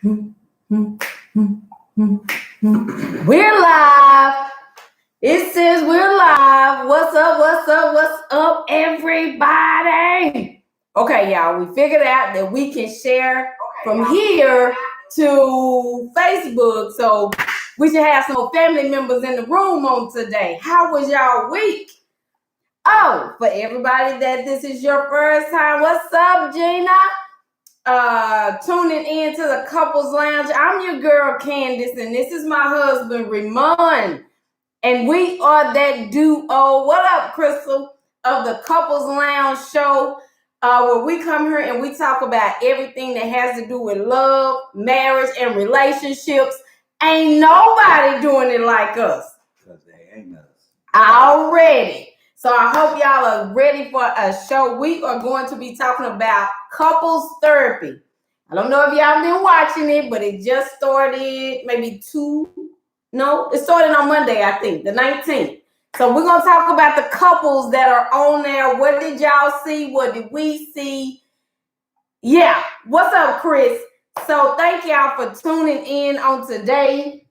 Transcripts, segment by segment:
We're live. It says we're live. What's up? What's up? What's up, everybody? Okay, y'all, we figured out that we can share from here to Facebook. So we should have some family members in the room on today. How was y'all week? Oh, for everybody that this is your first time, what's up, Gina? Tuning in to the Couples Lounge. I'm your girl Candace, and this is my husband Ramon, and we are that duo. What up, Crystal? Of the Couples Lounge show, where we come here and we talk about everything that has to do with love, marriage, and relationships. Ain't nobody doing it like us. Because they ain't us. Already. So I hope y'all are ready for a show. We are going to be talking about couples therapy. I don't know if y'all been watching it, but it just started it started on Monday, I think, the 19th. So we're going to talk about the couples that are on there. What did y'all see? What did we see? Yeah. What's up, Chris? So thank y'all for tuning in on today.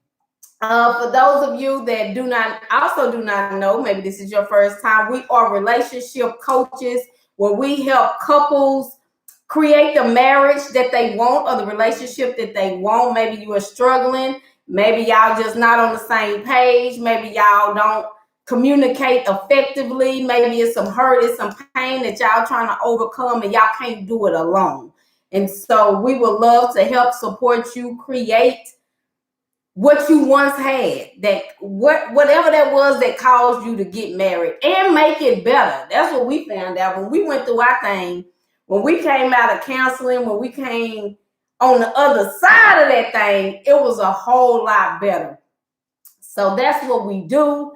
For those of you that do not know, maybe this is your first time, we are relationship coaches where we help couples create the marriage that they want or the relationship that they want. Maybe you are struggling. Maybe y'all just not on the same page. Maybe y'all don't communicate effectively. Maybe it's some hurt, it's some pain that y'all trying to overcome and y'all can't do it alone. And so we would love to help support you create what you once had, that whatever that was that caused you to get married, and make it better. That's what we found out when we went through our thing, when we came out of counseling, when we came on the other side of that thing, it was a whole lot better. So that's what we do.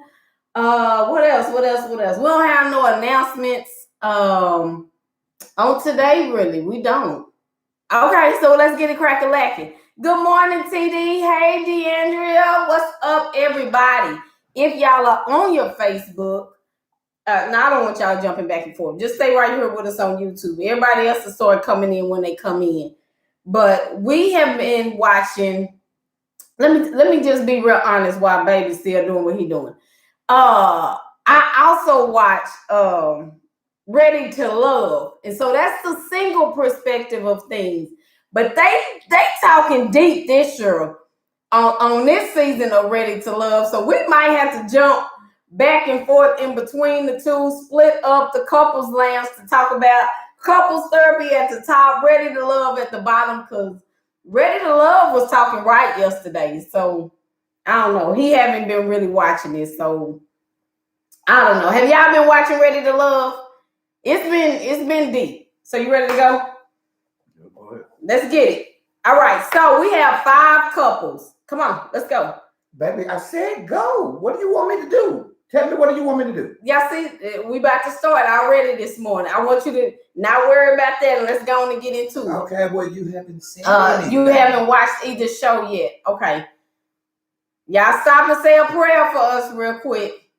What else? We don't have no announcements on today, really. We don't. Okay, so let's get it crack-a-lacking. Good morning, TD. Hey, DeAndrea. What's up, everybody? If y'all are on your Facebook, now I don't want y'all jumping back and forth. Just stay right here with us on YouTube. Everybody else will start coming in when they come in. But we have been watching. Let me just be real honest while baby's still doing what he's doing. I also watch Ready to Love. And so that's the single perspective of things. But they talking deep this year on this season of Ready to Love. So we might have to jump back and forth in between the two, split up the couples lounge to talk about couples therapy at the top, Ready to Love at the bottom, because Ready to Love was talking right yesterday. So I don't know. He haven't been really watching it. So I don't know. Have y'all been watching Ready to Love? It's been deep. So you ready to go? Go ahead. Let's get it. All right. So we have 5 couples. Come on, let's go. Baby, I said go. What do you want me to do? Tell me, what do you want me to do? Y'all see, we about to start already this morning. I want you to not worry about that. Let's go on and get into it. Okay, well, you haven't seen anything. You haven't watched either show yet. Okay. Y'all stop and say a prayer for us real quick.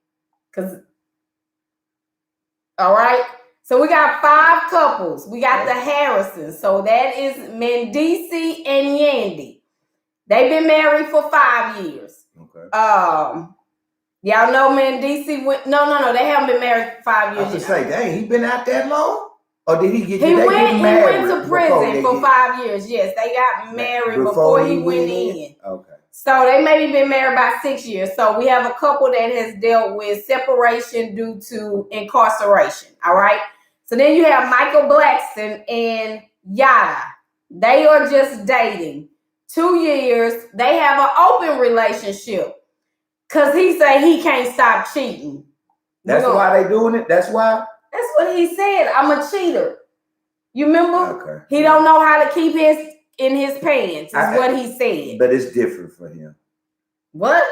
All right. So we got 5 couples. We got the Harrisons. So that is Mendici and Yandy. They've been married for 5 years. Okay. Y'all know Mendici went. No. They haven't been married for 5 years. I was say, dang, he been out that long? Or did he get? He went to prison for 5 years. Yes, they got married before he went in. Okay. So they maybe been married about 6 years. So we have a couple that has dealt with separation due to incarceration. All right. So then you have Michael Blackson and Yada. They are just dating 2 years. They have an open relationship because he say he can't stop cheating. That's why they doing it? That's why? That's what he said. I'm a cheater. You remember? Okay. He don't know how to keep in his pants, is what he said. But it's different for him. What?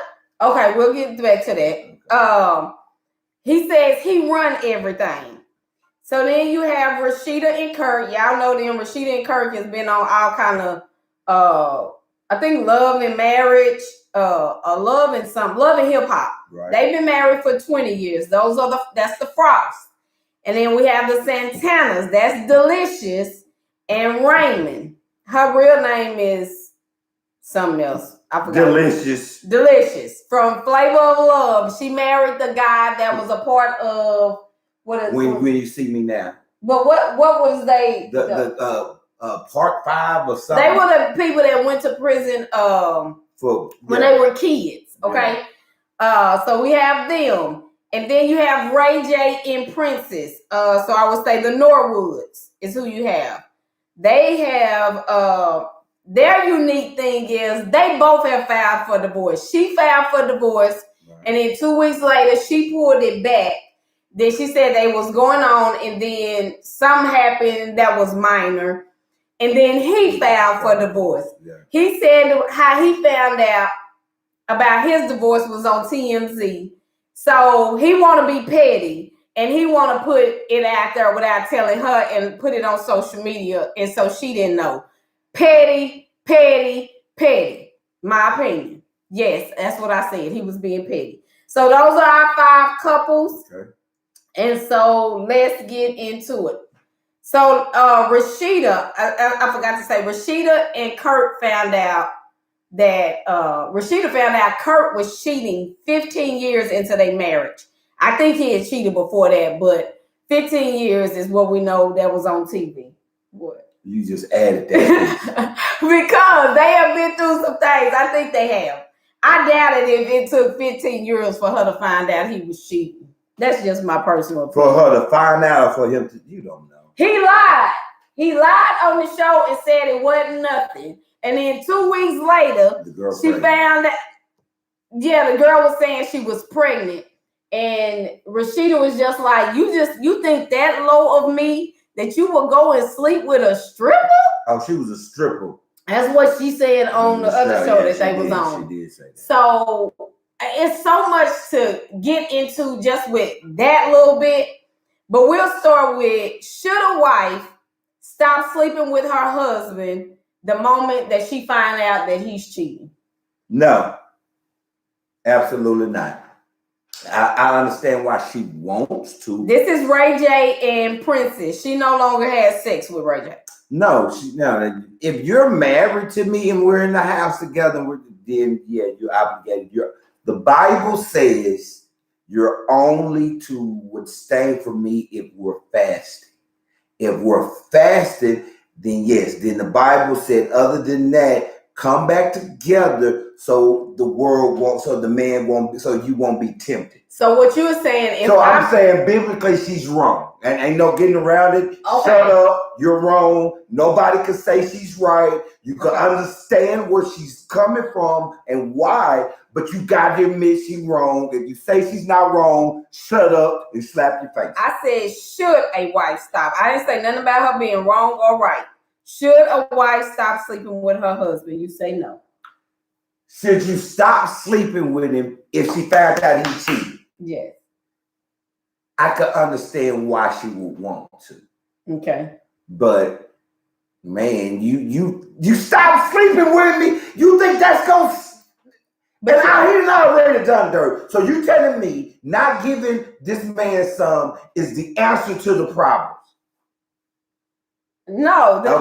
Okay, we'll get back to that. Okay. He says he run everything. So then you have Rashida and Kirk. Y'all know them. Rashida and Kirk has been on all kind of I think Love and Marriage, Love and Hip Hop. Right. They've been married for 20 years. That's the Frost. And then we have the Santanas. That's Delicious and Raymond. Her real name is something else. I forgot. Delicious. From Flavor of Love. She married the guy that was a part of When You See Me Now. But what was they? The part 5 or something. They were the people that went to prison when they were kids. Okay, so we have them, and then you have Ray J and Princess. So I would say the Norwoods is who you have. They have their unique thing is they both have filed for divorce. She filed for divorce, and then 2 weeks later she pulled it back. Then she said they was going on, and then something happened that was minor, and then he filed for divorce. Yeah. He said how he found out about his divorce was on TMZ. So he want to be petty, and he want to put it out there without telling her and put it on social media, and so she didn't know. Petty. My opinion. Yes, that's what I said. He was being petty. So those are our 5 couples. Okay. And so let's get into it. So Rashida, I forgot to say, Rashida and Kurt found out that Kurt was cheating 15 years into their marriage. I think he had cheated before that, but 15 years is what we know that was on TV. What? You just added that. Because they have been through some things. I think they have. I doubt it if it took 15 years for her to find out he was cheating. That's just my personal opinion. For her to find out, or for him to, you don't know. He lied. He lied on the show and said it wasn't nothing. And then 2 weeks later, she found out. Yeah, the girl was saying she was pregnant. And Rashida was just like, you think that low of me that you would go and sleep with a stripper? Oh, she was a stripper. That's what she said on the other show that they was on. She did say that. So it's so much to get into just with that little bit. But we'll start with, should a wife stop sleeping with her husband the moment that she finds out that he's cheating? No, absolutely not. I understand why she wants to. This is Ray J and Princess. She no longer has sex with Ray J. No. If you're married to me and we're in the house together, then yeah, you're obligated. The Bible says you're only to abstain from me if we're fasting. If we're fasting, then yes. Then the Bible said, other than that, come back together so the world won't, so the man won't, so you won't be tempted. So what you were saying, so I'm saying biblically she's wrong. And ain't no getting around it. Okay. Shut up, you're wrong. Nobody can say she's right. You can understand where she's coming from and why, but you got to admit she's wrong. If you say she's not wrong, shut up and slap your face. I said, should a wife stop? I didn't say nothing about her being wrong or right. Should a wife stop sleeping with her husband? You say no. Should you stop sleeping with him if she found out he cheated? Yes. I could understand why she would want to. Okay. But man, you stop sleeping with me. You think that's gonna? But he's already done dirt. So you telling me not giving this man some is the answer to the problem? No. No.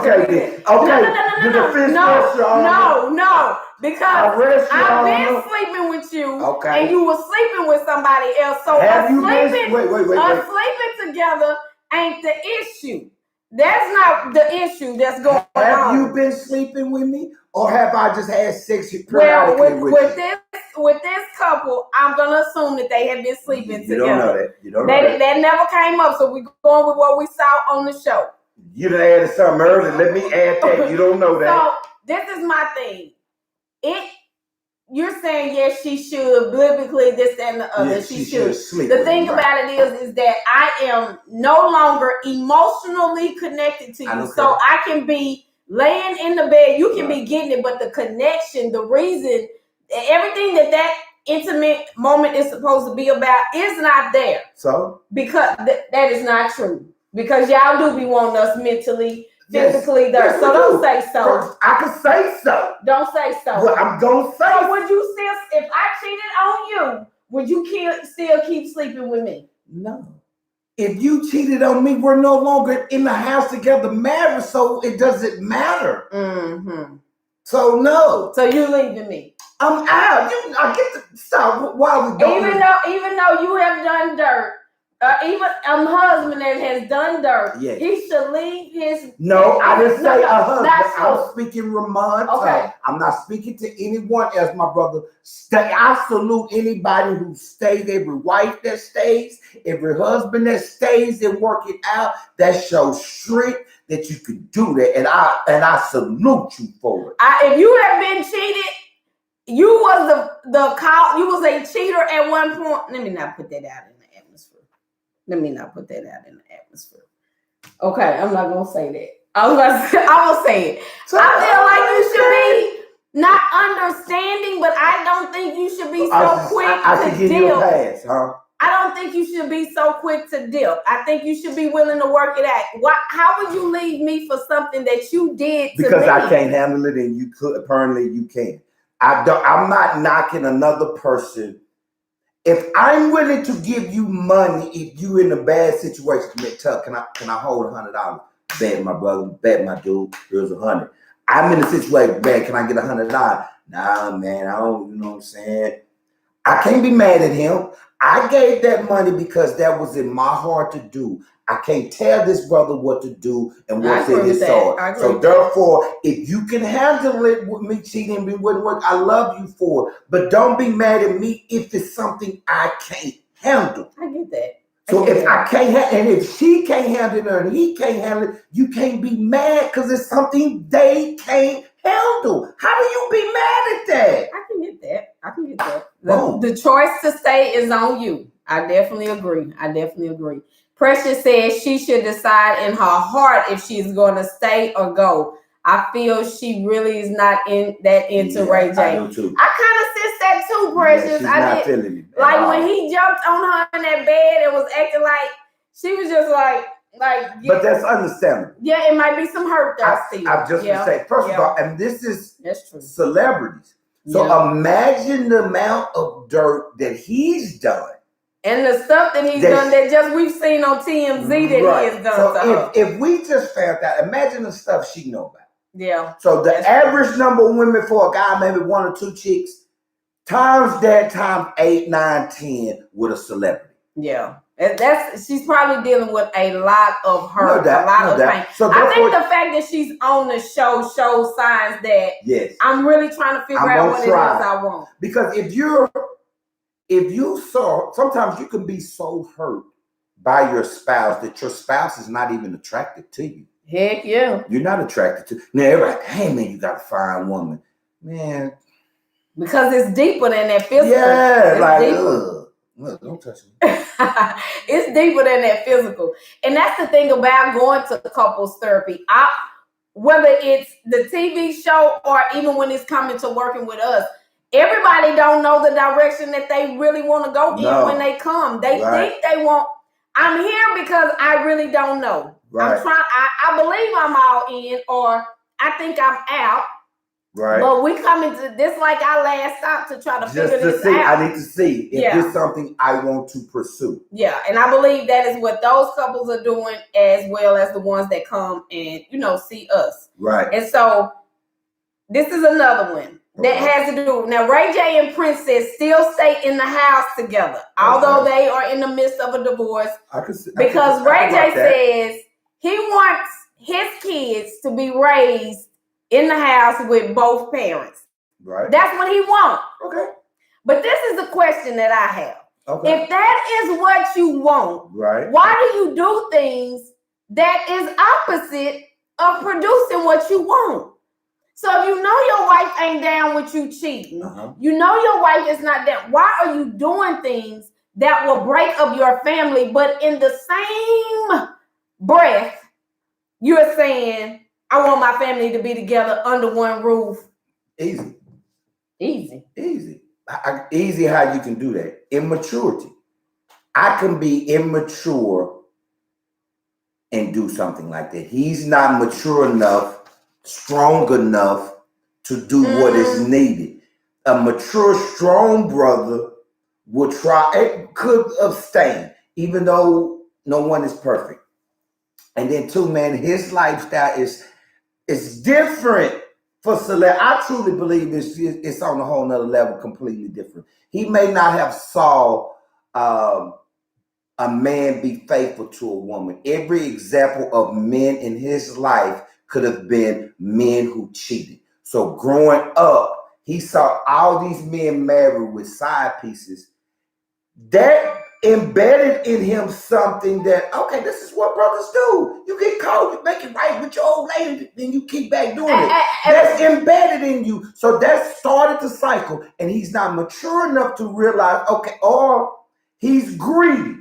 Because I've been sleeping with you, and you were sleeping with somebody else. So sleeping together ain't the issue. That's not the issue that's going on. Have you been sleeping with me, or have I just had sex periodically with this couple? I'm gonna assume that they have been sleeping together. Don't know that. You don't know that. That never came up. So we're going with what we saw on the show. You done added something earlier. Let me add that. You don't know that. So this is my thing. You're saying yes, she should biblically this and the other. Yes, she should sleep. The thing about it is that I am no longer emotionally connected to you, so I can be laying in the bed. You can be getting it, but the connection, the reason, everything that intimate moment is supposed to be about is not there. So because that is not true. Because y'all do be wanting us mentally. Physically there. Yes, so don't say so. I can say so. Don't say so. But I'm gonna say so. Would you still, if I cheated on you, would you still keep sleeping with me? No. If you cheated on me, we're no longer in the house together married, so it doesn't matter. Mm-hmm. So no. So you leaving me? I'm out. I get to stop. Why we don't? Even though you have done dirt, even a husband that has done dirt, yes. he should leave his. No, I didn't say a husband. I'm speaking Ramon. Okay. I'm not speaking to anyone else, my brother. I salute anybody who stays, every wife that stays, every husband that stays and work it out. That shows strength that you can do that, and I salute you for it. If you have been cheated, you was you was a cheater at one point. Let me not put that out in the atmosphere. Okay, I'm not gonna say that. I will say it. So I feel like you should be not understanding, but I don't think you should be so quick to give you a pass, huh? I don't think you should be so quick to dip. I think you should be willing to work it out. How would you leave me for something that you did to me? Because I can't handle it, and you could. Apparently, you can. I'm not knocking another person. If I'm willing to give you money, if you in a bad situation, Tuck, can I hold $100? Bet my brother, bet my dude, here's $100. I'm in a situation, man, can I get $100? Nah, man, I don't, you know what I'm saying? I can't be mad at him. I gave that money because that was in my heart to do. I can't tell this brother what to do and what's in his heart. So therefore, if you can handle it with me cheating, me wouldn't work. I love you for it. But don't be mad at me if it's something I can't handle. I get that. So if I can't handle, and if she can't handle it and he can't handle it, you can't be mad because it's something they can't handle. How do you be mad at that? I can get that. The choice to stay is on you. I definitely agree. Precious says she should decide in her heart if she's going to stay or go. I feel she really is not into Ray J. I do too. I kind of sense that too, Precious. She's not feeling it. Like when he jumped on her in that bed and was acting like she was just like. Yeah. But that's understandable. Yeah, it might be some hurt there still. I'm just gonna say, first of all, and this is that's true. Celebrities. So imagine the amount of dirt that he's done. And the stuff that he's done that just we've seen on TMZ that he has done to her. If we just found out, imagine the stuff she know about. Yeah. So the average number of women for a guy, maybe 1 or 2 chicks, times 8, 9, 10 with a celebrity. Yeah. She's probably dealing with a lot of hurt, a lot of pain. So I think the fact that she's on the show shows signs that I'm really trying to figure out what it is I want. Because if you saw, sometimes you can be so hurt by your spouse that your spouse is not even attracted to you. Heck yeah. You're not attracted to. Now everybody, hey man, you got a fine woman. Man. Because it's deeper than that physical. Yeah, look, don't touch me. It's deeper than that physical. And that's the thing about going to couples therapy. Whether it's the TV show or even when it's coming to working with us, everybody don't know the direction that they really want to go in when they come. They think they want, I'm here because I really don't know. Right. I believe I'm all in, or I think I'm out. Right. But we come into this like our last stop to try to figure this out. I need to see if this is something I want to pursue. Yeah, and I believe that is what those couples are doing, as well as the ones that come and see us. Right. And so this is another one that has to do. Now, Ray J and Princess still stay in the house together, although they are in the midst of a divorce. Because Ray J says he wants his kids to be raised in the house with both parents. Right. That's what he wants. Okay. But this is the question that I have. Okay. If that is what you want, why do you do things that is opposite of producing what you want? So if you know your wife ain't down with you cheating, you know your wife is not down, why are you doing things that will break up your family, but in the same breath, you're saying, I want my family to be together under one roof? Easy. Easy how you can do that. Immaturity. I can be immature and do something like that. He's not mature enough, strong enough to do what is needed. A mature, strong brother will try, it could abstain, even though no one is perfect. And then 2, man, his lifestyle is different I truly believe it's on a whole nother level, completely different. He may not have saw a man be faithful to a woman. Every example of men in his life could have been men who cheated. So growing up, he saw all these men married with side pieces. That embedded in him something that, okay, this is what brothers do. You get caught, you make it right with your old lady, then you keep back doing it. That's embedded in you. So that started the cycle, and he's not mature enough to realize, okay, or he's greedy.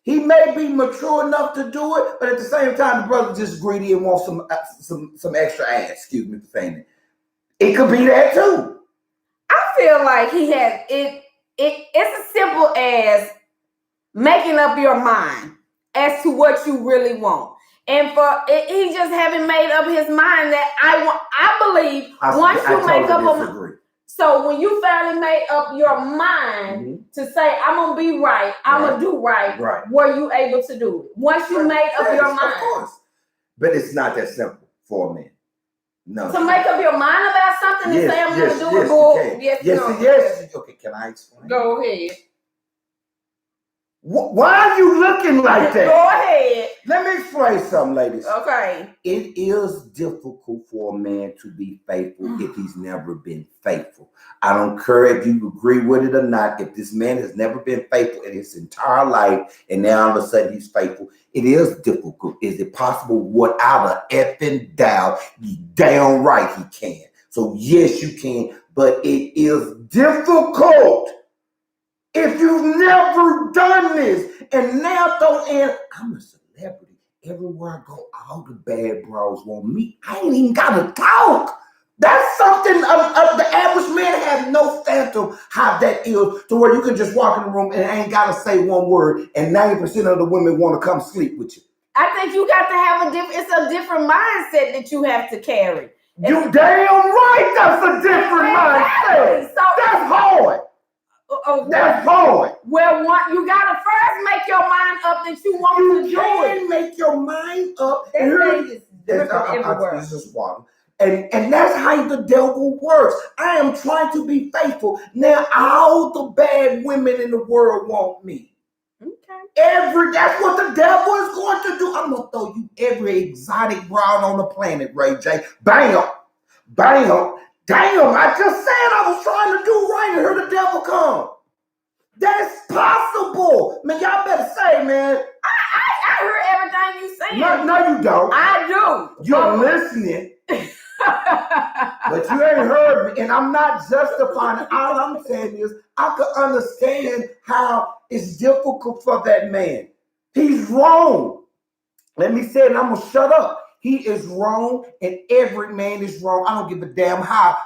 He may be mature enough to do it, but at the same time, the brother just greedy and wants some extra ass. Excuse me for saying it. It could be that too. I feel like he has it. It's as simple as making up your mind as to what you really want, and he just haven't made up his mind that I believe once you make up a mind. So when you finally made up your mind to say, I'm going to be right, I'm going to do right, were you able to do it? Once you made up your mind. Of course. But it's not that simple for a man. No. To make up your mind about something and say, I'm going to do it. Yes. Okay, can I explain? Go ahead. Why are you looking like that? Go ahead. Let me explain something, ladies. Okay. It is difficult for a man to be faithful if he's never been faithful. I don't care if you agree with it or not. If this man has never been faithful in his entire life and now all of a sudden he's faithful, it is difficult. Is it possible? Without an effing doubt, you damn right he can. So yes, you can, but it is difficult. If you've never done this, and now I'm a celebrity. Everywhere I go, all the bad bros want me. I ain't even gotta talk. That's something the average man has no phantom how that is, to where you can just walk in the room and ain't gotta say one word, and 90% of the women want to come sleep with you. I think you got to have it's a different mindset that you have to carry. You damn right, that's a different mindset. So that's hard. That's hard. Well, you gotta first make your mind up that you want to do it. You can make your mind up. This is water. And that's how the devil works. I am trying to be faithful. Now all the bad women in the world want me. Okay. That's what the devil is going to do. I'm gonna throw you every exotic broad on the planet, Ray J. Bam, bam. Damn, I just said I was trying to do right and here the devil come. That's possible. Man, y'all better say, man. I heard everything you saying. No, you don't. I do. You're listening. But you ain't heard me. And I'm not justifying it. All I'm saying is I could understand how it's difficult for that man. He's wrong. Let me say it and I'm going to shut up. He is wrong, and every man is wrong. I don't give a damn how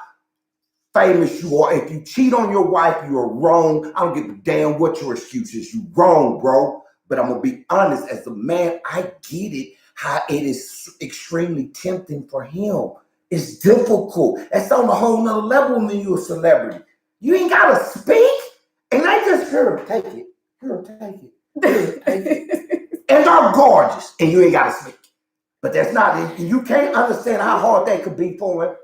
famous you are. If you cheat on your wife, you're wrong. I don't give a damn what your excuse is. You wrong, bro. But I'm going to be honest. As a man, I get it, how it is extremely tempting for him. It's difficult. That's on a whole nother level when you're a celebrity. You ain't got to speak. And I just heard, take it. Here, take it. Here, take it. And I'm gorgeous. And you ain't got to speak. But that's not, you can't understand how hard that could be for him.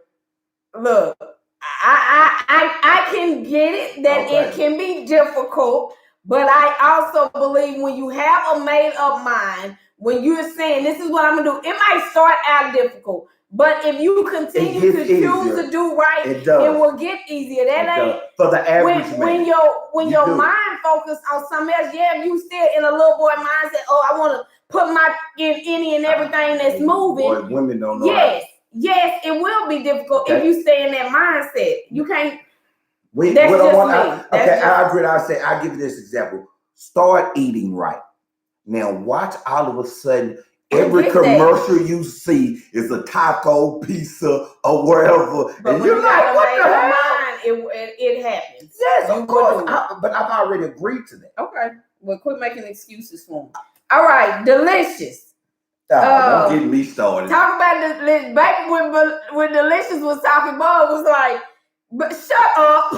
Look, I can get it that it can be difficult, but I also believe when you have a made up mind, when you're saying this is what I'm gonna do, it might start out difficult, but if you continue to choose to do right, it will get easier. That ain't for the average man. When your mind focused on something else, if you still in a little boy mindset, I want to put my in any and everything that's moving. Boy, women don't know. Yes, it will be difficult if you stay in that mindset. You can't. I agree. I'll give you this example. Start eating right. Now watch all of a sudden every commercial you see is a taco, pizza, or wherever. But and you're like, what the hell? It happens. Yes, of course. But I've already agreed to that. Okay. Well, quit making excuses for them. All right, Delicious. Don't get me started. Talk about this. Back when Delicious was talking, Bob was like, "But shut up."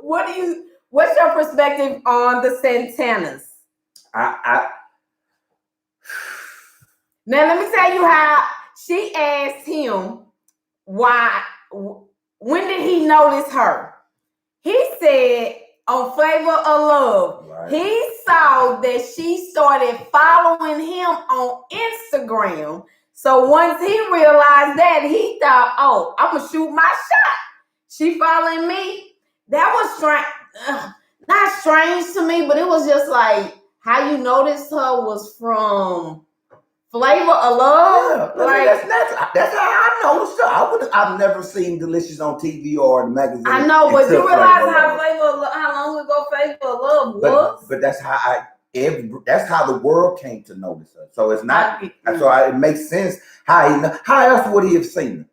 What's your perspective on the Santanas? Now let me tell you how she asked him why, when did he notice her? He said on Flavor of Love, Right. he saw that she started following him on Instagram. So once he realized that, he thought, oh, I'm going to shoot my shot. She following me. That was strange. Not strange to me, but it was just like how you noticed her was from Flavor of Love. Yeah, that's how I noticed her. I've never seen Delicious on TV or in the magazine. I know, but you realize how long ago Flavor of Love was? But that's that's how the world came to notice her. So it's not. It makes sense. How else would he have seen her?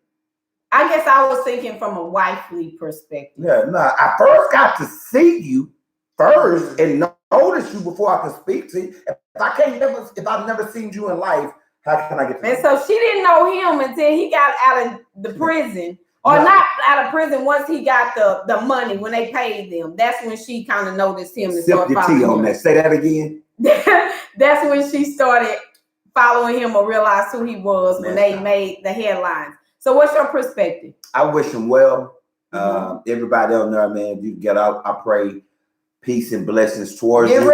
I guess I was thinking from a wifely perspective. Yeah, no. I first got to see you first and notice you before I could speak to you. If I've never seen you in life, how can I get to you? And so she didn't know him until he got out of the prison. Or not out of prison, once he got the money, when they paid them. That's when she kind of noticed him and started following him. On that. Say that again. That's when she started following him or realized who he was when they made the headlines. So what's your perspective? I wish him well. Everybody out there, man, if you get out, I pray peace and blessings towards you. Get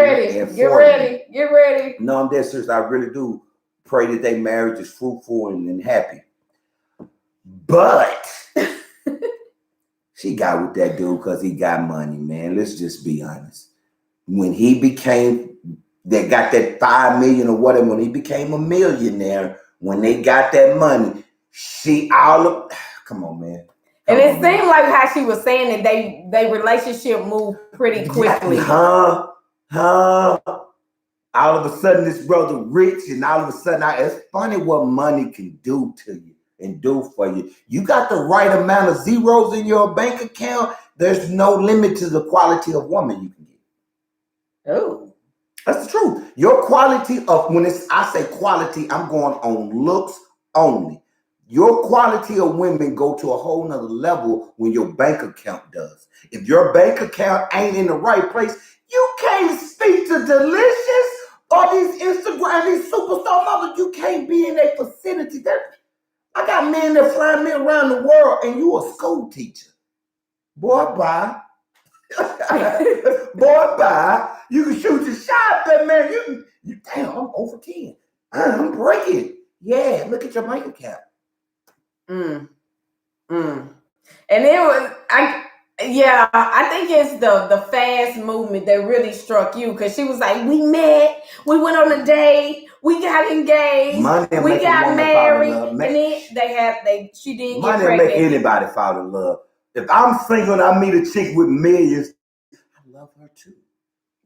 ready. No, I'm dead serious. I really do pray that their marriage is fruitful and happy. But she got with that dude because he got money, man. Let's just be honest. When he got that 5 million or whatever, when he became a millionaire, when they got that money, come on, man. And it seemed like how she was saying that they relationship moved pretty quickly. All of a sudden this brother rich, and all of a sudden it's funny what money can do to you and do for you. You got the right amount of zeros in your bank account, there's no limit to the quality of woman you can get. Oh. That's the truth. Your quality of, I say quality, I'm going on looks only. Your quality of women go to a whole nother level when your bank account does. If your bank account ain't in the right place, you can't speak to Delicious or these Instagram, these superstar mothers. You can't be in their vicinity. I got men that fly me around the world, and you a school teacher. Boy, bye. Boy, bye. You can shoot your shot, but man, damn, I'm over 10. I'm breaking. Yeah, look at your bank account. And it was, I think it's the fast movement that really struck you, because she was like, we met, we went on a date, we got engaged, we got married, and then she didn't get pregnant. Money make anybody fall in love. If I'm single and I meet a chick with millions, I love her too.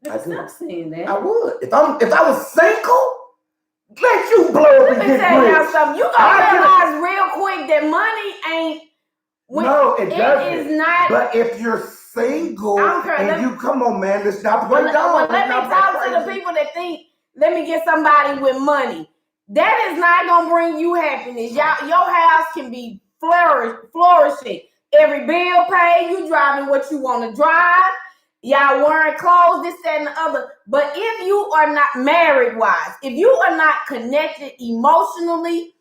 Stop saying that. I would. If I was single, let you blow up and get rich. Let me tell you something. You gonna realize real quick that money ain't. No, it doesn't. It is not. But if you're single come on, man, let's not play down. Let me talk to the people that think, let me get somebody with money. That is not gonna bring you happiness. Your house can be flourishing. Every bill paid. You driving what you want to drive. Y'all wearing clothes, this, that, and the other. But if you are not married-wise, if you are not connected emotionally,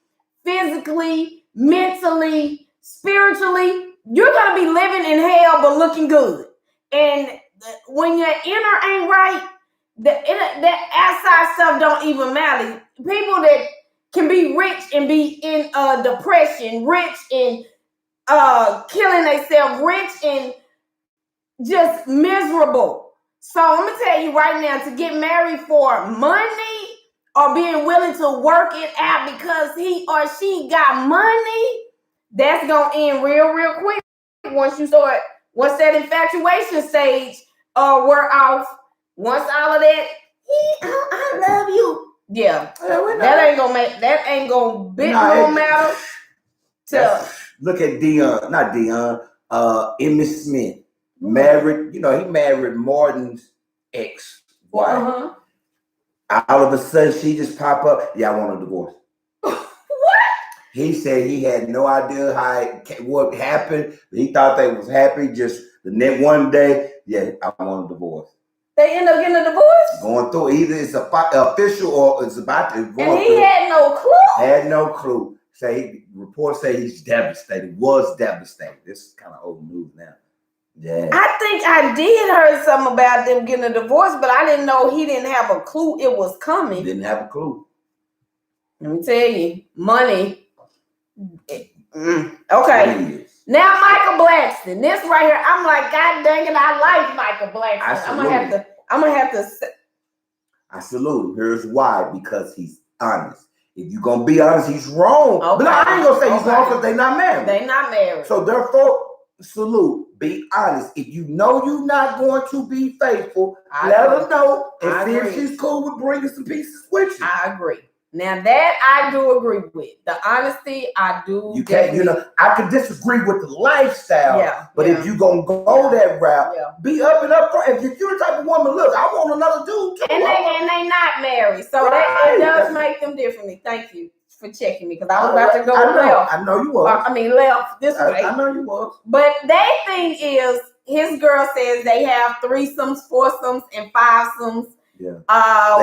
physically, mentally, spiritually, you're going to be living in hell but looking good. And when your inner ain't right, the outside stuff don't even matter. People that can be rich and be in depression, rich and killing themselves, rich and just miserable. So I'm gonna tell you right now, to get married for money or being willing to work it out because he or she got money, that's gonna end real quick. Once that infatuation stage wear off, once all of that, I love you. Yeah, that ain't gonna big no matter. Look at Emmitt Smith. Married, he married Martin's ex-wife. All of a sudden, she just pop up. Yeah, I want a divorce. What? He said he had no idea what happened. He thought they was happy. Just the next one day, yeah, I want a divorce. They end up getting a divorce? Going through. Either it's official or it's about to go. And he had no clue? Had no clue. Reports say he's devastated. Was devastated. This is kind of old news now. Yeah. I think I did hear something about them getting a divorce, but I didn't know he didn't have a clue it was coming. Didn't have a clue. Let me tell you, money. Okay. Now Michael Blackston. This right here, I'm like, God dang it, I like Michael Blackston. I'm gonna have to. I salute him. Here's why: because he's honest. If you're gonna be honest, he's wrong. Okay. But I ain't gonna say he's wrong because they're not married. They're not married. So therefore, salute. Be honest. If you know you're not going to be faithful, let her know and see if she's cool with bringing some pieces with you. I agree. Now that I do agree with the honesty, I do. You can't, I could disagree with the lifestyle, but if you're gonna go that route, be up and up front. If you're the type of woman, look, I want another dude too. And they not married, so that it does make them differently. Thank you for checking me because I was about to go left. I know you was. Left this way. I know you was. But their thing is, his girl says they have threesomes, foursomes, and fivesomes. Yeah.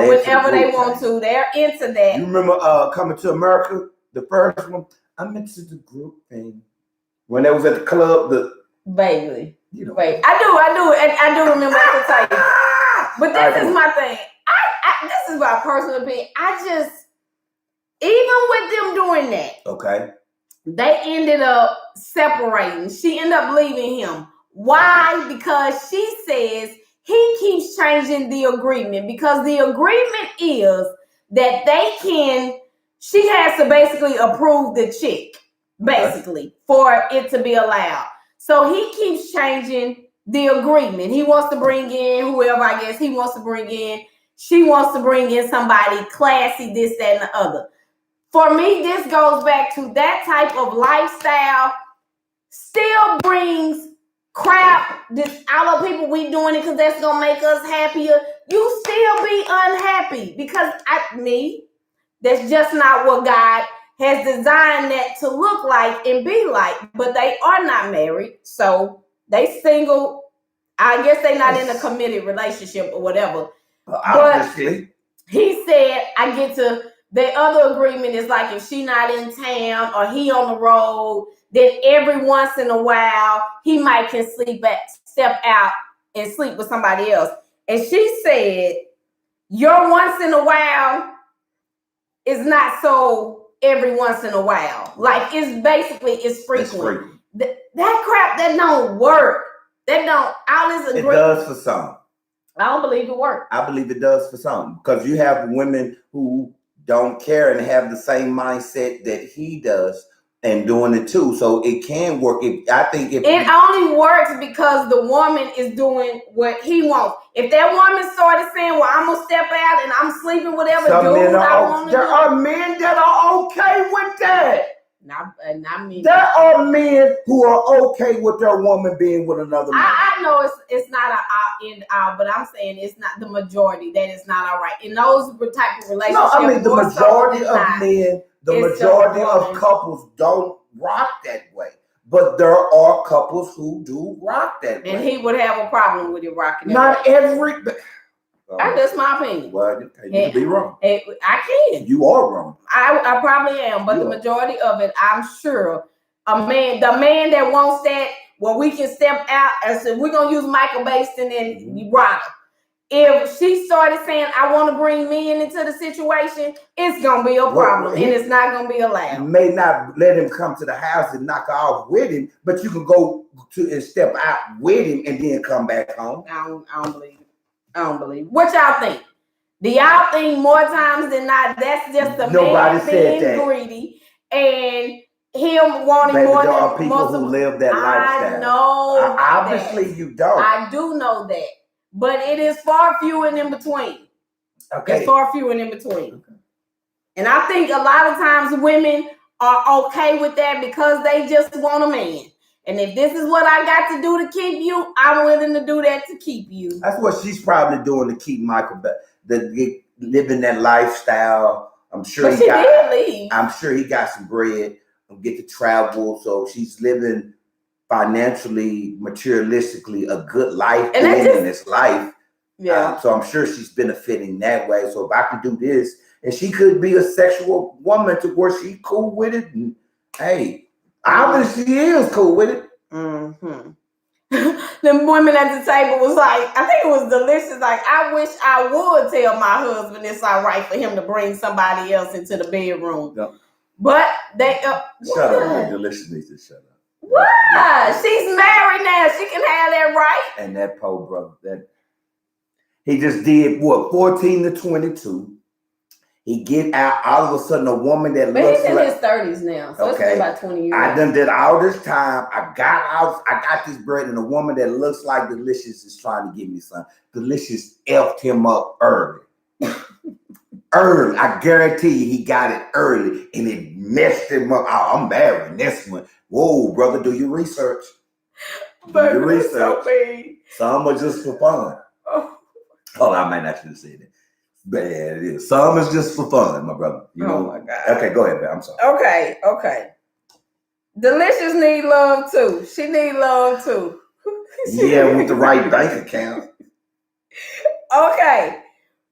Whenever they want to, they're into that. You remember Coming to America, the first one? I'm into the group thing. When they was at the club, vaguely. Wait, I do, and I do remember what to tell you. But this is my thing. This is my personal opinion. Even with them doing that, they ended up separating. She ended up leaving him. Why? Because she says he keeps changing the agreement because the agreement is that she has to basically approve the chick, basically, for it to be allowed. So he keeps changing the agreement. He wants to bring in whoever, I guess he wants to bring in. She wants to bring in somebody classy, this, that, and the other. For me, this goes back to that type of lifestyle still brings crap. All the people we doing it because that's gonna make us happier. You still be unhappy because that's just not what God has designed that to look like and be like. But they are not married, so they single. I guess they're not in a committed relationship or whatever. Obviously, but he said, "I get to." The other agreement is like if she not in town or he on the road, then every once in a while he might can step out and sleep with somebody else. And she said, your once in a while is not so every once in a while. Like it's frequent. That crap that don't work. That don't. All this agreement. It does for some. I don't believe it works. I believe it does for some because you have women who don't care and have the same mindset that he does and doing it too. So it can work. I think it only works because the woman is doing what he wants. If that woman started saying, well, I'm going to step out and I'm sleeping whatever dude I want to do. There are men that are okay with that. Not me. There are men who are okay with their woman being with another man. I know it's not an end all, but I'm saying it's not the majority that is not all right. In those type of relationships, no, I mean the majority of men, the majority of couples don't rock that way. But there are couples who do rock that way. And he would have a problem with it rocking. Not every. That's my opinion. Well, you can be wrong. I can. You are wrong. I probably am, but the majority of it, I'm sure, the man that wants that, well, we can step out and say we're gonna use Michael Baston and Rada. If she started saying, I want to bring men into the situation, it's going to be a problem and it's not going to be allowed. You may not let him come to the house and knock off with him, but you can go to and step out with him and then come back home. I don't believe it. I don't believe it. What y'all think? Do y'all think more times than not that's just the man being greedy and him wanting more than there are people who live that lifestyle. I know. Obviously, you don't. I do know that. But it is far few and in between. Okay. It's far few and in between. Okay. And I think a lot of times women are okay with that because they just want a man. And if this is what I got to do to keep you, I'm willing to do that to keep you. That's what she's probably doing to keep Michael living that lifestyle. I'm sure he did leave. I'm sure he got some bread and get to travel. So she's living financially, materialistically, a good life in this life. Yeah. So I'm sure she's benefiting that way. So if I can do this And she could be a sexual woman to where she cool with it. And, hey, obviously she is cool with it. Mm-hmm. The women at the table was like, I think it was delicious. Like, I wish I would tell my husband it's all right for him to bring somebody else into the bedroom. No. But they shut up, delicious needs to shut up. What? She's married now. She can have that right. And that poor brother, that he just did what, 14 to 22. He get out all of a sudden a woman that but looks he's in like, his 30s now, so it's been about 20 years. I done did all this time. I got this bread, and a woman that looks like Delicious is trying to give me some. Delicious effed him up early. Early. I guarantee you he got it early, and it messed him up. Oh, I'm marrying this one. Whoa, brother, do your research. Do your research. So some are just for fun. Oh, I might not should say that. But yeah, it is. Some is just for fun, my brother. You know? Oh my God. Okay, go ahead, man. I'm sorry. Okay. Delicious need love too. She need love too. Yeah, with the right bank account. Okay.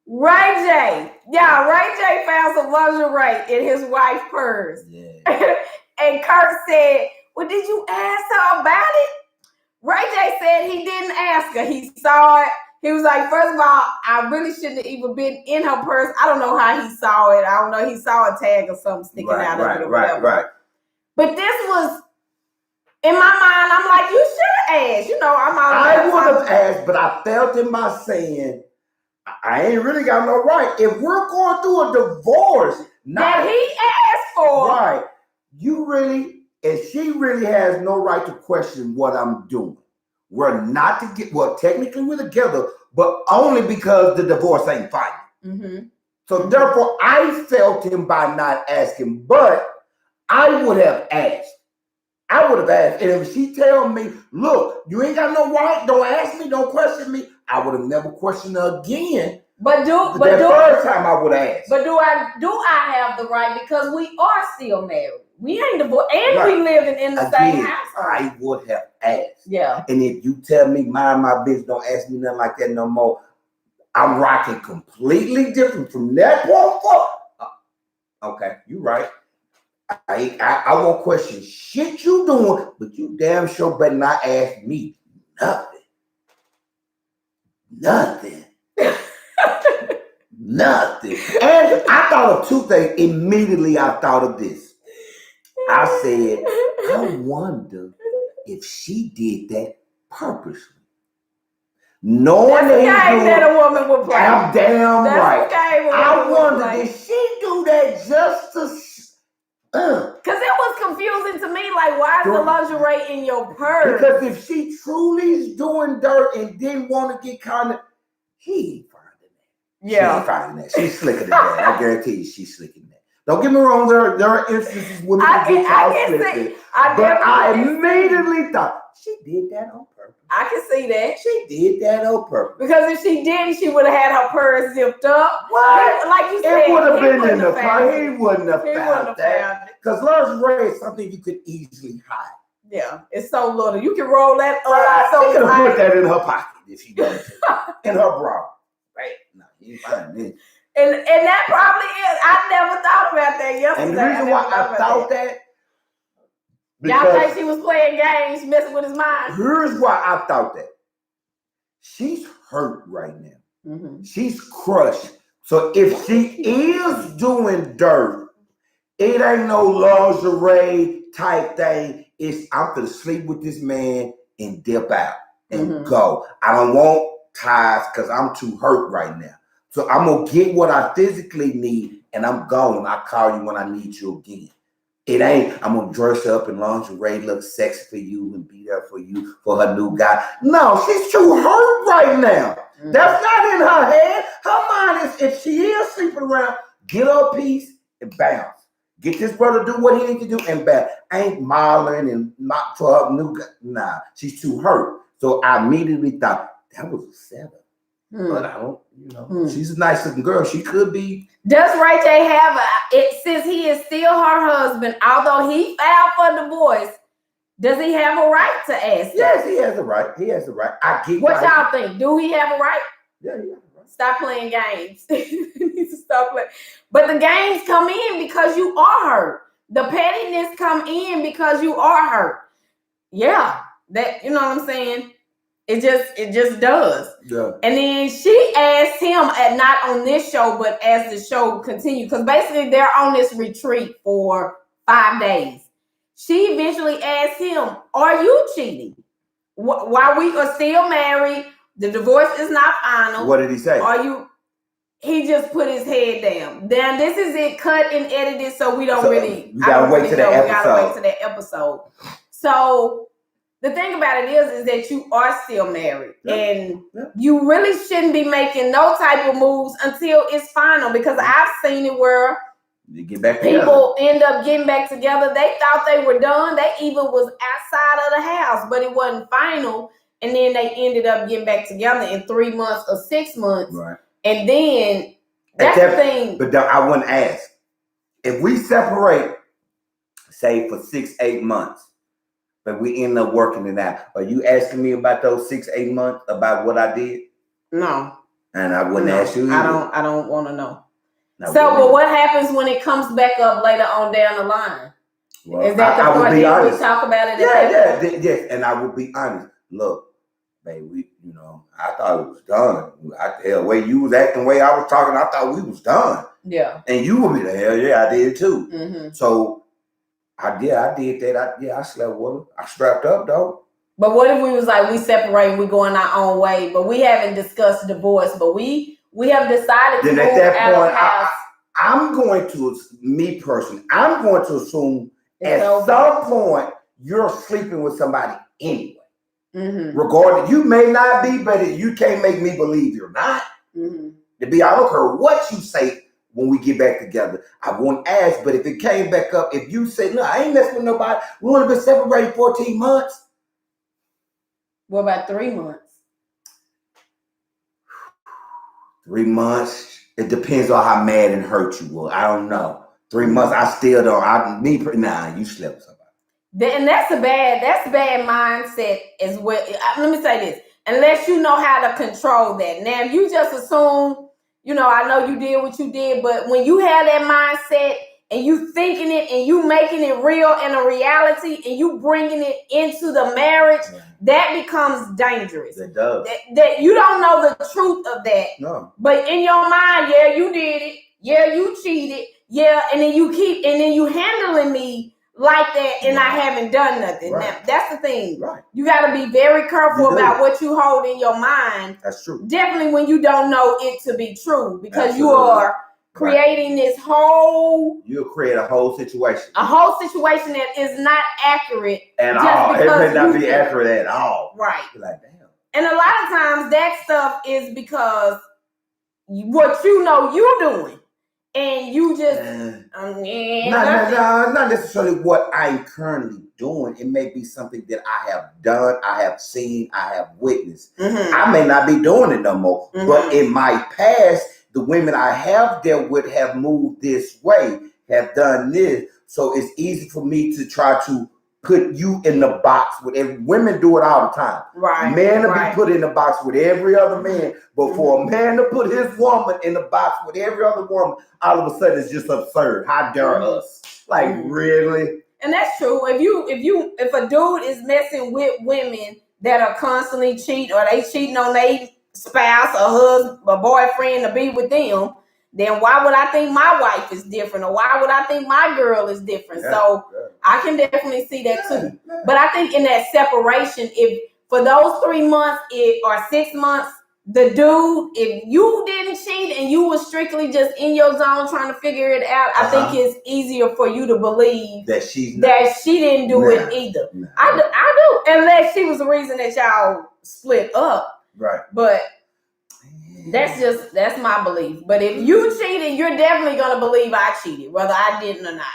Ray J. Yeah, Ray J found some lingerie in his wife's purse. Yeah. And Kurt said, well, did you ask her about it? Ray J said he didn't ask her. He saw it. He was like, first of all, I really shouldn't have even been in her purse. I don't know how he saw it. I don't know. He saw a tag or something sticking out of it or whatever. Right. But this was, in my mind, I'm like, you should have asked. You know, I would have asked, but I felt in my saying, I ain't really got no right. If we're going through a divorce, that he asked for. Right. You really, and she really has no right to question what I'm doing. We're not to get, well, technically we're together, but only because the divorce ain't final. Mm-hmm. So therefore, I felt him by not asking, but I would have asked. And if she tell me, look, you ain't got no right, don't ask me, don't question me, I would have never questioned her again. First time I would ask. But do I have the right, because we are still married? We ain't divorced, and we living in the same house. I would have asked. Yeah. And if you tell me mind my business, don't ask me nothing like that no more, I'm rocking completely different from that point forward. Okay, you right. I won't question shit you doing, but you damn sure better not ask me nothing. Nothing. And I thought of two things. Immediately I thought of this. I said, I wonder if she did that purposely. Knowing that a woman would play. I'm damn right. I wonder, did she do that just to... Because it was confusing to me, like, why is the lingerie in your purse? Because if she truly is doing dirt and didn't want to get caught, he ain't finding that. Yeah. She ain't finding that. She's slicker than that. I guarantee you she's slicker than that. Don't get me wrong, there are instances where women get caught slipping. But I immediately thought, she did that on purpose. I can see that. She did that on purpose. Because if she didn't, she would have had her purse zipped up. What? Like you said, it would have been in the car. He wouldn't have found that. Because lingerie is something you could easily hide. Yeah, it's so little. You can roll that up. So she could have put that in her pocket if she wanted to. In her bra. Right? No, you ain't finding it. And that probably is. I never thought about that yesterday. And the reason why I thought that. Y'all think she was playing games, messing with his mind? Here's why I thought that. She's hurt right now. Mm-hmm. She's crushed. So if she is doing dirt, it ain't no lingerie type thing. It's I'm gonna sleep with this man and dip out and go. I don't want ties because I'm too hurt right now. So I'm gonna get what I physically need and I'm gone. I call you when I need you again. It ain't, I'm gonna dress up in lingerie, look sexy for you and be there for you for her new guy. No, she's too hurt right now. That's not in her head. Her mind is, if she is sleeping around, get her a piece and bounce. Get this brother to do what he needs to do and bounce. Ain't modeling and not for her new guy. Nah, she's too hurt. So I immediately thought, that was a setup. But I don't, she's a nice looking girl. She could be. Does Ray J have since he is still her husband, although he filed for divorce, does he have a right to ask? Yes, he has a right. He has a right. I get what y'all think. Do he have a right? Yeah, he has a right. Stop playing games. You need to stop playing. But the games come in because you are hurt. The pettiness come in because you are hurt. Yeah, that, you know what I'm saying? It just does. Yeah. And then she asked him, at not on this show, but as the show continued, because basically they're on this retreat for 5 days. She eventually asked him, "Are you cheating? While we are still married, the divorce is not final. What did he say? Are you?" He just put his head down. Then this is it, cut and edited, so we don't really. We gotta wait to that episode. We gotta wait to that episode. So the thing about it is that you are still married, and you really shouldn't be making no type of moves until it's final. Because I've seen it where you get back people end up getting back together. They thought they were done. They even was outside of the house, but it wasn't final. And then they ended up getting back together in 3 months or 6 months. Right. And then that's the thing. But I wouldn't ask. If we separate, say for 6-8 months, but we end up working it out, are you asking me about those 6-8 months about what I did? No. And I wouldn't ask you either. I don't want to know. But what happens when it comes back up later on down the line? Well, is that the part that we talk about it? Yes. And I will be honest. Look, baby, I thought it was done. The way you was acting, the way I was talking, I thought we was done. Yeah. And you would be the hell yeah, I did too. Mm-hmm. So I did that. I slept with her. I strapped up though. But what if we was like, we separate and we going our own way, but we haven't discussed divorce, but we have decided to move out of the house. I'm going to, me personally, I'm going to assume at some point you're sleeping with somebody anyway. Mm-hmm. Regardless, you may not be, but you can't make me believe you're not. Mm-hmm. I don't care what you say when we get back together. I won't ask, but if it came back up, if you say, no, I ain't messing with nobody, we only been separated 14 months. What about 3 months? 3 months. It depends on how mad and hurt you were. I don't know. 3 months, I still don't. You slept with somebody. And that's a bad mindset as well. Let me say this. Unless you know how to control that. Now, if you just assume, I know you did what you did, but when you have that mindset and you thinking it and you making it real and a reality and you bringing it into the marriage, that becomes dangerous. It does. That you don't know the truth of that. No. But in your mind, yeah, you did it. Yeah, you cheated. Yeah, and then you handling me like that, and I haven't done nothing. Right. Now, that's the thing. Right. You got to be very careful about what you hold in your mind. That's true. Definitely when you don't know it to be true, because you are creating this whole... You'll create a whole situation. A whole situation that is not accurate. At all. It may not be accurate at all. Right. You're like, damn. And a lot of times that stuff is because what you know you're doing. And you just... not necessarily what I'm currently doing. It may be something that I have done, I have seen, I have witnessed. Mm-hmm. I may not be doing it no more. Mm-hmm. But in my past, the women I have dealt with have moved this way, have done this. So it's easy for me to try to put you in the box with every... Women do it all the time. Right. Men will be put in the box with every other man. But for a man to put his woman in the box with every other woman, all of a sudden it's just absurd. How dare us? Like, really? And that's true. If a dude is messing with women that are constantly cheating, or they cheating on their spouse or husband or boyfriend to be with them, then why would I think my wife is different, or why would I think my girl is different? I can definitely see that too. But I think in that separation, if for those 3 months or 6 months, the dude, if you didn't cheat and you were strictly just in your zone trying to figure it out, I think it's easier for you to believe that she didn't do it either. Nah. I do, unless she was the reason that y'all split up. Right. But that's my belief. But if you cheated, you're definitely gonna believe I cheated, whether I didn't or not.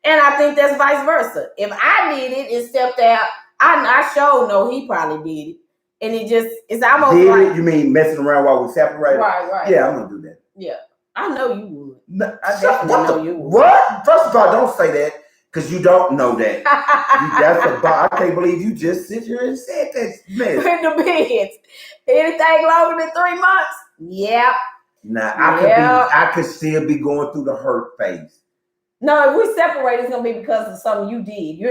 And I think that's vice versa. If I did it and stepped out, I sure know he probably did it. And it's almost like... You mean messing around while we separated? Right. Yeah, I'm going to do that. Yeah. I know you would. No, I definitely know you would. What? First of all, don't say that, because you don't know that. I can't believe you just sit here and said that mess. In the beds. Anything longer than 3 months? Yep. Now I could still be going through the hurt phase. No, if we separate, it's gonna be because of something you did. You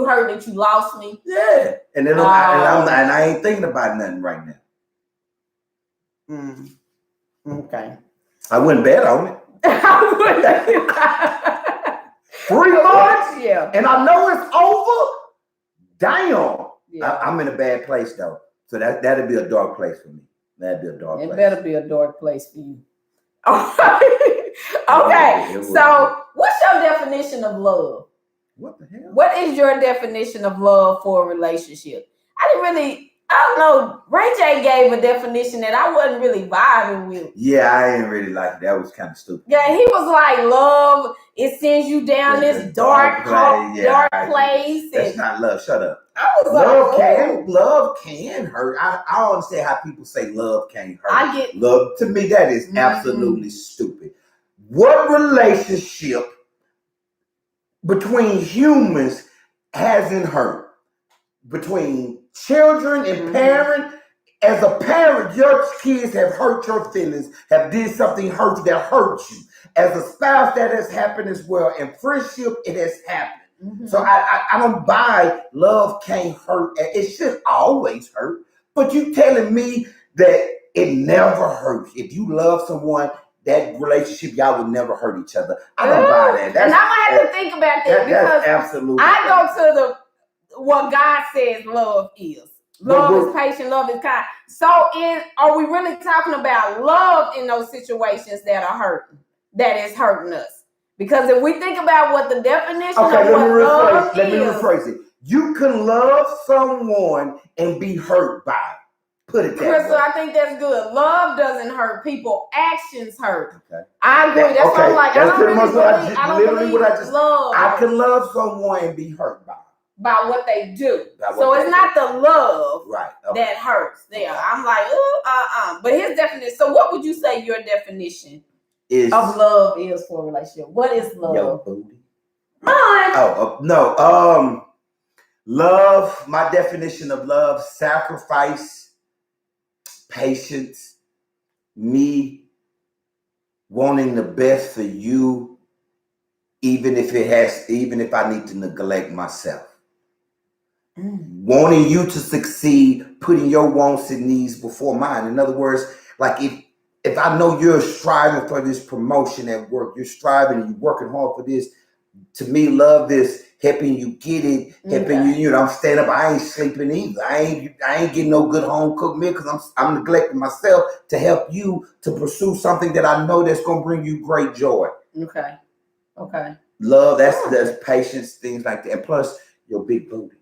heard that you lost me. Yeah, and then I ain't thinking about nothing right now. Okay. I wouldn't bet on it. 3 months, yeah, and I know it's over. Damn, yeah. I'm in a bad place though. So that'd be a dark place for me. That'd be a dark place. It better be a dark place for you. Okay, so what's your definition of love? What the hell? What is your definition of love for a relationship? I don't know. Ray J gave a definition that I wasn't really vibing with. Yeah, I ain't really like it. That was kind of stupid. Yeah, he was like, love, it sends you down this dark place. That's not love. Shut up. I was love can hurt. I don't understand how people say love can't hurt. I get love. To me, that is absolutely stupid. What relationship between humans hasn't hurt? Between children and parents, as a parent, your kids have hurt your feelings, have did something hurt you that hurt you. As a spouse, that has happened as well. And friendship, it has happened. So I don't buy love can't hurt. It should always hurt. But you telling me that it never hurts. If you love someone, that relationship, y'all would never hurt each other. I don't buy that. And I'm going to have to think about that because that's absolutely I go to what God says love is. Love is patient, love is kind. So are we really talking about love in those situations that are hurting, that is hurting us? Because if we think about what the definition of what love is. Let me rephrase it. You can love someone and be hurt by it. Put it that way. Crystal, I think that's good. Love doesn't hurt people. Actions hurt. Okay. I agree. That's what I'm like. That's pretty much what I just love. I can love someone and be hurt by it. By what they do. So it's not the love that hurts there. I'm like, But his definition, so what would you say your definition of love is for a relationship? What is love? Yo, booty. No. Love, my definition of love, sacrifice, patience, me wanting the best for you, even if I need to neglect myself. Wanting you to succeed, putting your wants and needs before mine. In other words, like if I know you're striving for this promotion at work, you're striving and you're working hard for this. To me, love is helping you get it, helping you. I'm standing up. I ain't sleeping either. I ain't getting no good home cooked meal because I'm neglecting myself to help you to pursue something that I know that's gonna bring you great joy. Okay. Love, that's patience, things like that, and plus your big booty.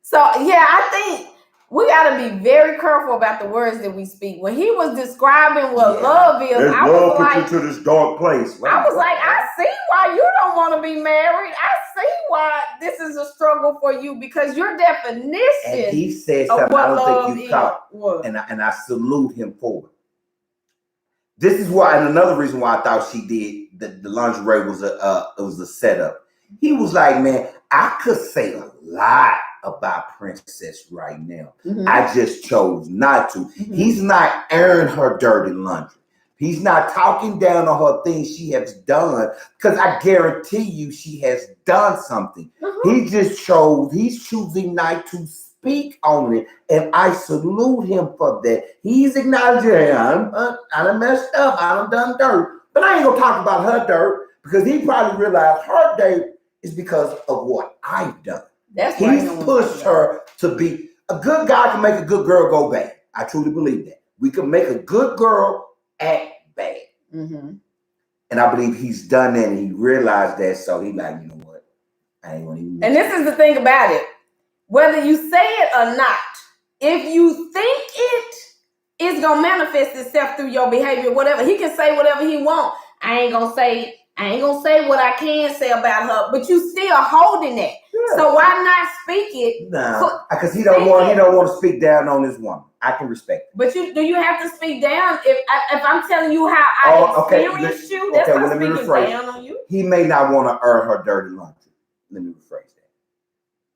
So yeah, I think we got to be very careful about the words that we speak. When he was describing what love is, I was like, put you to this dark place. Wow. I was like, I see why you don't want to be married. I see why this is a struggle for you because your definition. And he said something I don't think you caught, and I salute him for it. This is why, and another reason why I thought she did the lingerie was a setup. He was like, man, I could say a lot about Princess right now. I just chose not to. He's not airing her dirty laundry. He's not talking down on her things she has done, because I guarantee you she has done something. He's choosing not to speak on it, and I salute him for that. He's acknowledging, I done messed up, I done dirt, but I ain't gonna talk about her dirt, because he probably realized her dirt is because of what I've done. He's pushed her to be a good guy. Can make a good girl go bad. I truly believe that. We can make a good girl act bad. And I believe he's done that, and he realized that, so he like, you know what? I ain't gonna even. And this is the thing about it. Whether you say it or not, if you think it's gonna manifest itself through your behavior, whatever. He can say whatever he wants. I ain't gonna say what I can say about her, but you still holding that. Yeah. So why not speak it? Nah, because he don't want to speak down on this woman. I can respect it. But do you have to speak down? If I'm telling you how I experienced you, that's not speaking down on you. He may not want to air her dirty laundry. Let me rephrase that.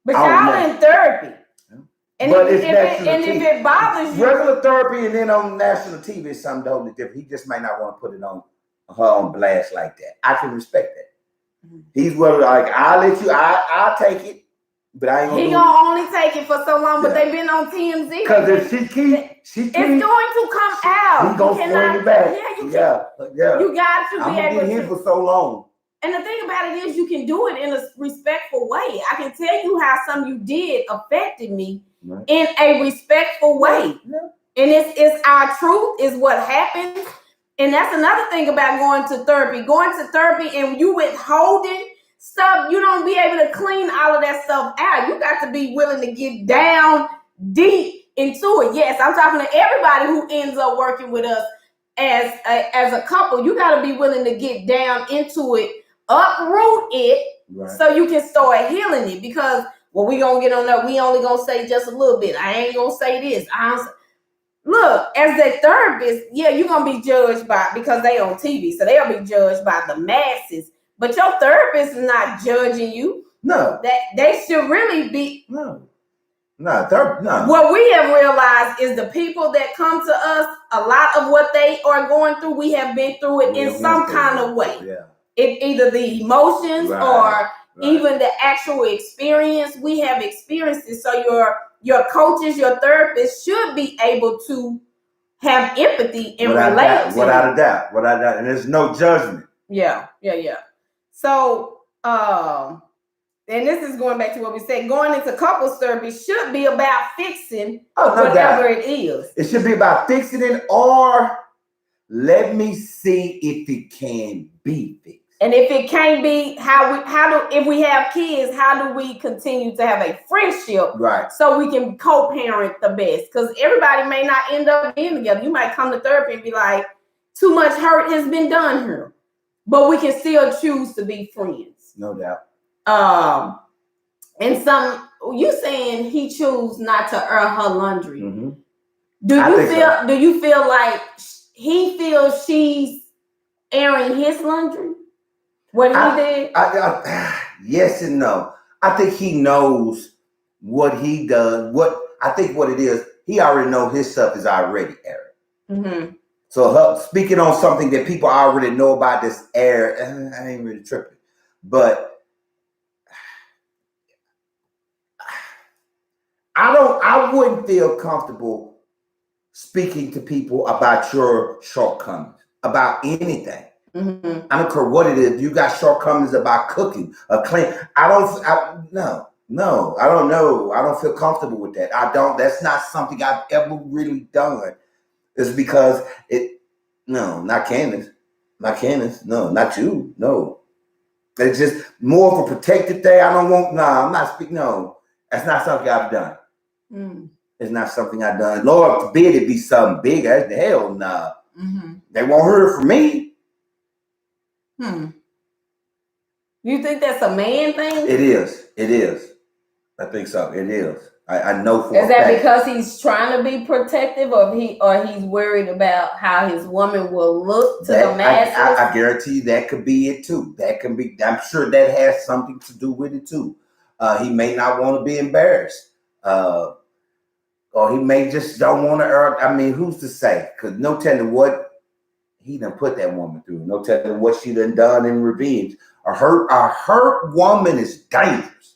But y'all in therapy. And but if if it bothers you, regular therapy and then on national TV is something totally different. He just might not want to put it on her on blast like that. I can respect that. Mm-hmm. He's well, like, I'll take it, but I ain't gonna. He gonna only take it for so long. But they've been on TMZ. Because if she keeps, it's going to come out. He gonna swing it back. Yeah, you got to be able to. Him for so long. And the thing about it is, you can do it in a respectful way. I can tell you how something you did affected me in a respectful way. Yeah. And it's our truth, is what happens. And that's another thing about going to therapy. Going to therapy and you withholding stuff, you don't be able to clean all of that stuff out. You got to be willing to get down deep into it. Yes, I'm talking to everybody who ends up working with us as a couple. You got to be willing to get down into it, uproot it, so you can start healing it. Because we gonna get on that. We only gonna say just a little bit. I ain't gonna say this. Look, as a therapist, you're gonna be judged because they on TV, so they'll be judged by the masses. But your therapist is not judging you. No, that they should really be. No. What we have realized is the people that come to us, a lot of what they are going through, we have been through it in some kind of way. Yeah. It either the emotions or even the actual experience. We have experienced it. So your coaches, your therapists should be able to have empathy and relate to without a doubt. And there's no judgment. Yeah. So, and this is going back to what we said, going into couples therapy should be about fixing whatever it is. It should be about fixing it, or let me see if it can be fixed. And if it can't be, if we have kids, how do we continue to have a friendship so we can co-parent the best? Because everybody may not end up being together. You might come to therapy and be like, too much hurt has been done here. But we can still choose to be friends. No doubt. And you saying he chose not to air her laundry. Mm-hmm. Do you feel like he feels she's airing his laundry? What he did? Yes and no. I think he knows what he does. I think what it is, he already knows his stuff is already aired. Mm-hmm. So speaking on something that people already know about this air, I ain't really tripping. But I wouldn't feel comfortable speaking to people about your shortcomings, about anything. Mm-hmm. I don't care what it is. You got shortcomings about cooking, clean. No, I don't know. I don't feel comfortable with that. That's not something I've ever really done. It's because not Candace. No, not you. No. It's just more of a protected thing. I'm not speaking. No, that's not something I've done. Mm. It's not something I've done. Lord forbid it be something big. Hell no. Mm-hmm. They won't hear it from me. You think that's a man thing? It is. I think so. It is. I know for Is that because he's trying to be protective, or he's worried about how his woman will look to the masses? I guarantee you that could be it too. That can be. I'm sure that has something to do with it too. He may not want to be embarrassed, or he may just don't want to. I mean, who's to say? Because no telling what he done put that woman through. No telling what she done in revenge. A hurt woman is dangerous.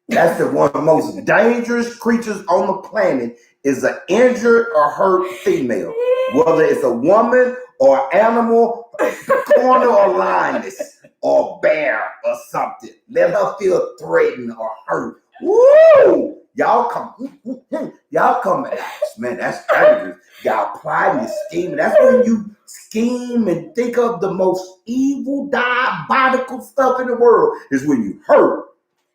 That's one of the most dangerous creatures on the planet, is an injured or hurt female. Whether it's a woman or animal, corner or lioness or bear or something. Let her feel threatened or hurt. Woo! Y'all come, man, that's dangerous. Y'all plotting and scheming. That's when you scheme and think of the most evil, diabolical stuff in the world, is when you hurt.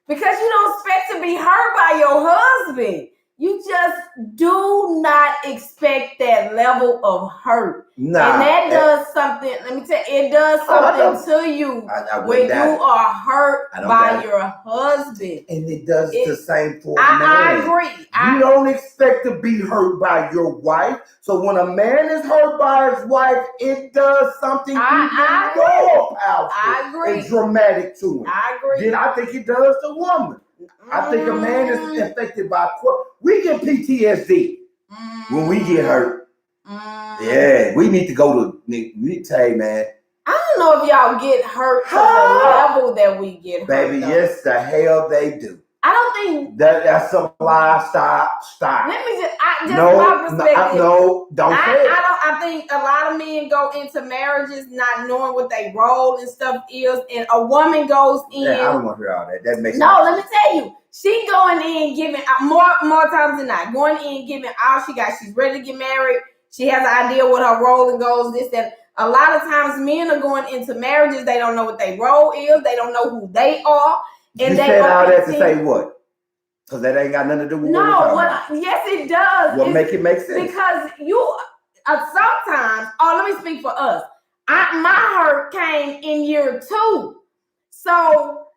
Because you don't expect to be hurt by your husband. You just do not expect that level of hurt. Nah, and that does something. Let me tell you, it does something to you when you are hurt by your husband. And it does the same for a man. I agree. You don't expect to be hurt by your wife. So when a man is hurt by his wife, it does something more powerful and dramatic to him. I agree. Then I think it does to woman. I think a man is affected by we get PTSD when we get hurt. Yeah, we need to go to. We need to say, man. I don't know if y'all get hurt to the level that we get hurt. Baby, yes, the hell they do. I don't think that's a lie. Stop. Let me my perspective. Don't say it. I think a lot of men go into marriages not knowing what their role and stuff is, and a woman goes in. Yeah, I don't want to hear all that. That makes Let me tell you, she going in giving more times than not, going in giving all she got. She's ready to get married. She has an idea what her role and goals. This that. A lot of times, men are going into marriages. They don't know what their role is. They don't know who they are. And you said all that to say what? Because that ain't got nothing to do with yes, it does. What make it make sense? Because you sometimes. Let me speak for us. My hurt came in year 2. So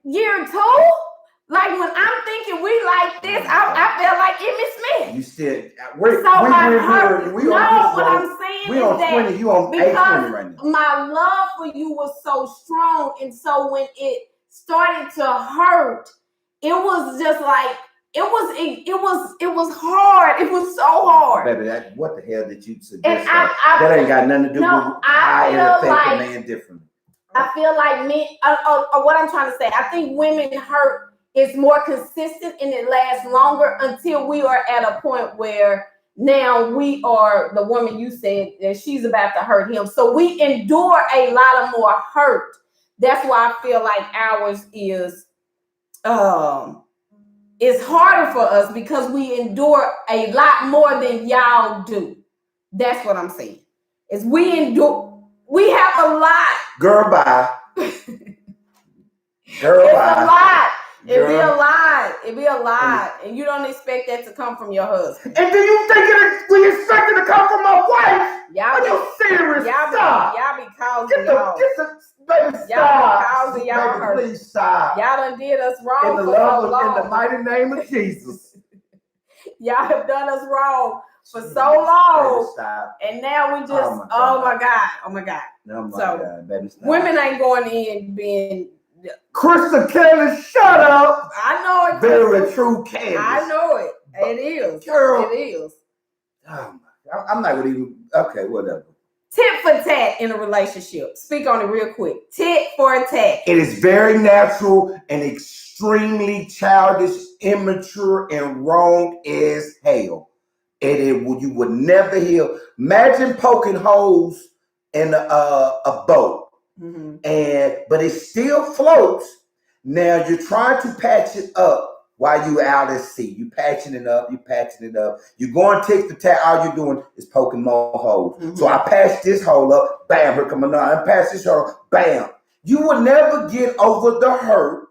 year 2, like when I'm thinking we like this, I felt like Emmitt Smith. You still what I'm saying we is on that 20. You on 8:20 right now. My love for you was so strong, and so when it started to hurt, it was just like it was hard. It was so hard. Baby, what the hell did you suggest? That ain't got nothing to do with how it affects a man differently. I feel like men. What I'm trying to say, I think women hurt is more consistent and it lasts longer until we are at a point where now we are the woman you said that she's about to hurt him. So we endure a lot of more hurt. That's why I feel like ours is it's harder for us because we endure a lot more than y'all do. That's what I'm saying. Is we endure, we have a lot. Girl, bye. Girl, it's bye. A lot. It'd be a lot. It'd be a lot. And you don't expect that to come from your husband. And do you think we expect it to come from my wife? Are you serious? Y'all be causing y'all. Baby, stop. Y'all be causing y'all hurt. Please stop. Y'all done did us wrong for so long. In the mighty name of Jesus. Y'all have done us wrong for so long. And now we just, oh my God. Baby, stop. Women ain't going in being... Krista Kelly, shut up. I know it. Very true, Candace. I know it. It is. Girl. It is. Oh my God. I'm not going to even... Okay, whatever. Tit for tat in a relationship. Speak on it real quick. Tit for tat. It is very natural and extremely childish, immature, and wrong as hell. You would never heal. Imagine poking holes in a boat. Mm-hmm. But it still floats. Now you're trying to patch it up while you out at sea. You patching it up. You're going tit for tat. All you're doing is poking more holes. Mm-hmm. So I patched this hole up. Bam, here come another. I patched this hole. Bam. You will never get over the hurt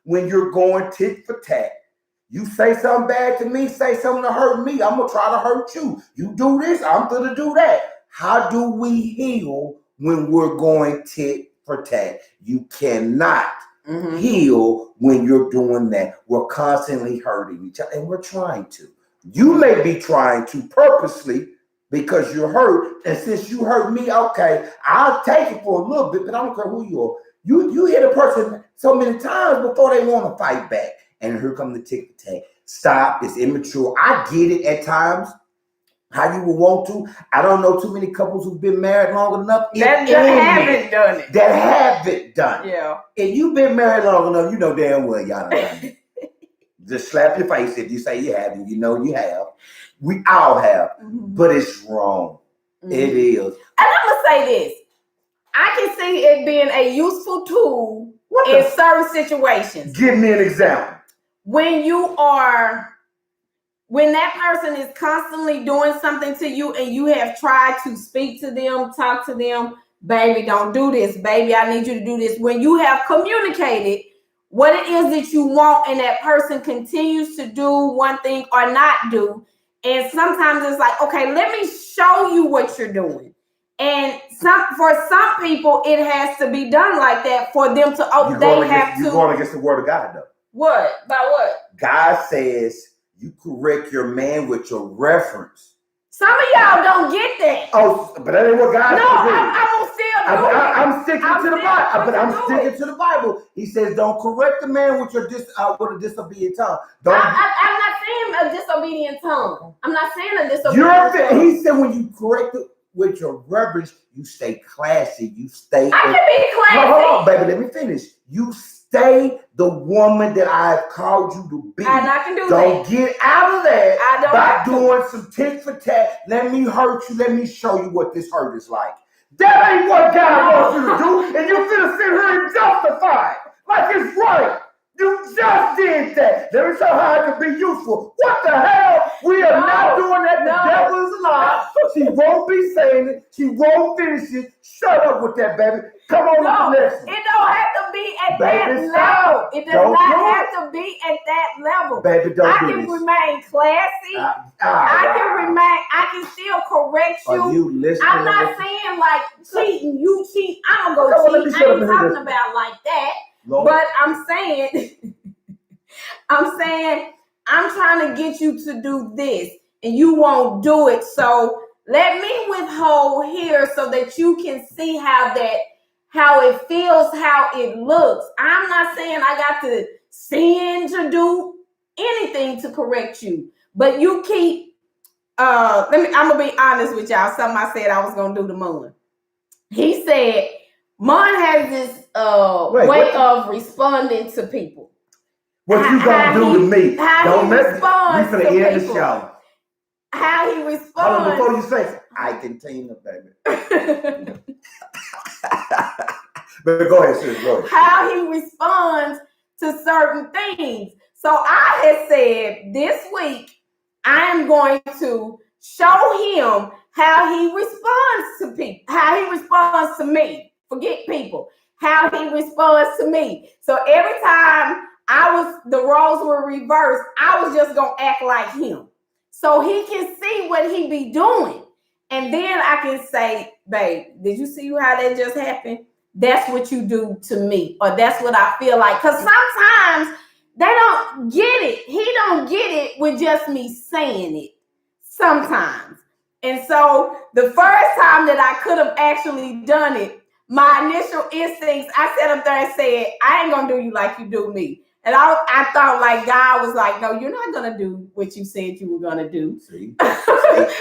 when you're going tit for tat. You say something bad to me, say something to hurt me. I'm gonna try to hurt you. You do this, I'm gonna do that. How do we heal when we're going tit for tat? You cannot heal when you're doing that. We're constantly hurting each other, and we're trying to. You may be trying to purposely because you're hurt, and since you hurt me, okay, I'll take it for a little bit, but I don't care who you are. You hit a person so many times before they want to fight back, and here come the tit for tat. Stop. It's immature. I get it at times. How you would want to. I don't know too many couples who've been married long enough that haven't done it. That haven't done it. Yeah. If you've been married long enough, you know damn well y'all done it. Just slap your face if you say you haven't. You know you have. We all have. Mm-hmm. But it's wrong. Mm-hmm. It is. And I'm going to say this. I can see it being a useful tool in certain situations. Give me an example. When that person is constantly doing something to you and you have tried to speak to them, talk to them, baby, don't do this. Baby, I need you to do this. When you have communicated what it is that you want and that person continues to do one thing or not do, and sometimes it's like, okay, let me show you what you're doing. And for some people, it has to be done like that for them to, you're going against the word of God, though. What? About what? God says you correct your man with your reference. Some of y'all don't get that. Oh, but that ain't what God says. No, I'm going to still I'm sticking to the Bible, but I'm sticking to the Bible. He says, "Don't correct the man with your with a disobedient tongue." Don't. I'm not saying a disobedient tongue. I'm not saying a disobedient tongue. He said, when you correct it with your reverence, you stay classy. You stay. I can be classy. Hold on, baby. Let me finish. You stay the woman that I've called you to be. And I can do that. Don't get out of that by don't doing some tit for tat. Let me hurt you. Let me show you what this hurt is like. That ain't what God wants you to do, and you're finna sit here and justify it like it's right. You just did that. Let me show how it can be useful. What the hell? We are not doing that. The devil is alive. She won't be saying it. She won't finish it. Shut up with that, baby. Come on with the next one. It don't have to be at that level. It does not have to be at that level. Baby, don't do this. I can remain classy. I can still correct you. Are you listening? I'm not saying like cheating. You cheat. I'm gonna go cheat. I ain't talking about like that. Lord. But I'm saying, I'm trying to get you to do this and you won't do it. So let me withhold here so that you can see how it feels, how it looks. I'm not saying I got to sin to do anything to correct you, but you keep, I'm going to be honest with y'all. Something I said I was going to do to Moon. He said, Mon has this way of responding to people. What you gonna do to me? Don't let me. You finna end the show. How he responds. Before you say, I can team up, baby. But go ahead, sis. Go ahead. How he responds to certain things. So I had said this week, I'm going to show him how he responds to people, how he responds to me. Forget people, how he responds to me. So every time the roles were reversed, I was just gonna act like him. So he can see what he be doing. And then I can say, babe, did you see how that just happened? That's what you do to me. Or that's what I feel like. Because sometimes they don't get it. He don't get it with just me saying it. Sometimes. And so the first time that I could have actually done it, my initial instincts, I sat up there and said, I ain't going to do you like you do me. And I thought like God was like, no, you're not going to do what you said you were going to do. See?